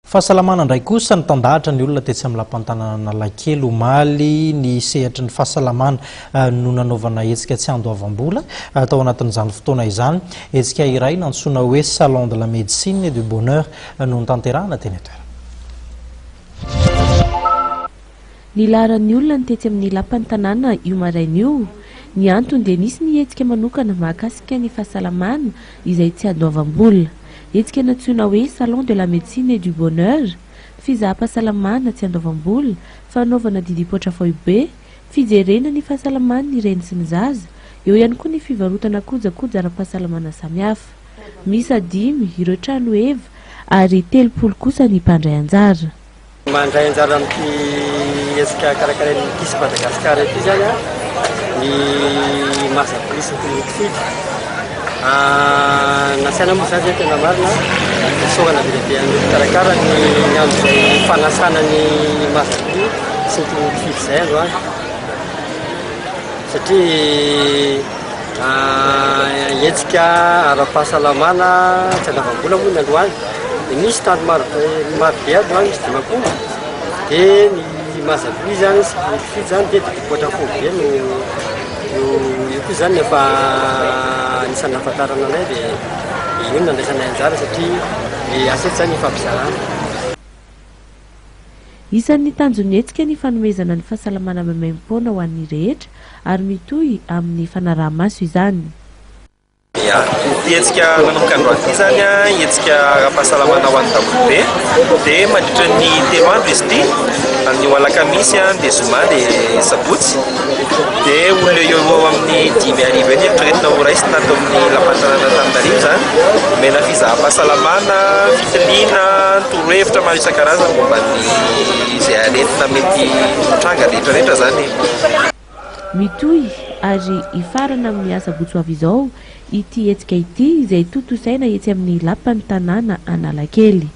Fahasalamana ndray kosa ny tandahatra ny olona tetsy amin'ny lampantanana Analakely omaly ny sehatry ny fahasalamana no nanaovana hetsika tsy andoavam-bola tao anatin'izany fotoana izany. Hetsika iray nantsoina hoe Salon de la Médecine et du Bonheur no nitanterahana teny atoerana. Nilaran'ny olona ny tetsy amin'ny lampantanana io maraina io. Ny antony dia nisy ny hetsika manokana mahakasika ny fahasalamana izay tsy andoavam-bola. Hetsika natsoina hoe Salon de la Médecine et du Bonheur, fizaham-pahasalamana tsy andoavam-bola, fanaovana didipoitra foibe, fijerena ny fahasalamana ny reny sy ny zaza, eo ihany koa ny fivarotana kojakoja ara-pahasalamana samihafa. Misa 5 ireo trano eva ary 30 kosa ny mpandray anjara. Mandray anjara amin'ny hetsika karakarain'ny kisy Madagasikara ity zany ny mahazapolisy fidy. Nasaina moa zany tena marina sogana be amin'ny karakara ny amin'izay fanasana ny mahazapoly sy ny fidy zay androany. Satria hetsika ara-pahasalamana tsy andoavam-bola moa ny androany. Misy tanto maro be androany izy dimampolo. Dia ny mahazapoly zany sy ny fidy zany dia didipoitra foibe no io koa zany efa anisan'ny nahafantarana anay dia io nandraisanay anjara satria ny asa eto zany ifampizarana. Isan'ny tanjon'ny hetsika ny fanomezana ny fahasalamana maimaim-poana ho an'ny rehetra ary mitohy amin'ny fanaraha-maso izany. Hetsika nanomboka androany ity zany hetsika ara-pahasalamana ho an'ny dabobe dia mandritra ny 3 andro izy ity, ny alakamisy dia zoma dia sabotsy. Dia olona eo amin'ny 5 arivo eny eritreretina ho raisina ato amin'ny lampantanana Antananarivo zany, mena fizaham-pahasalamana, fitiliana, torohevitra maro isan-karazany momba ny izay aretina mety tranga rehetrarehetra zany. Mitohy ary ifarana amin'ny asa botsoavy izao ity hetsika ity izay totosaina etsy amin'ny lampantanana Analakely.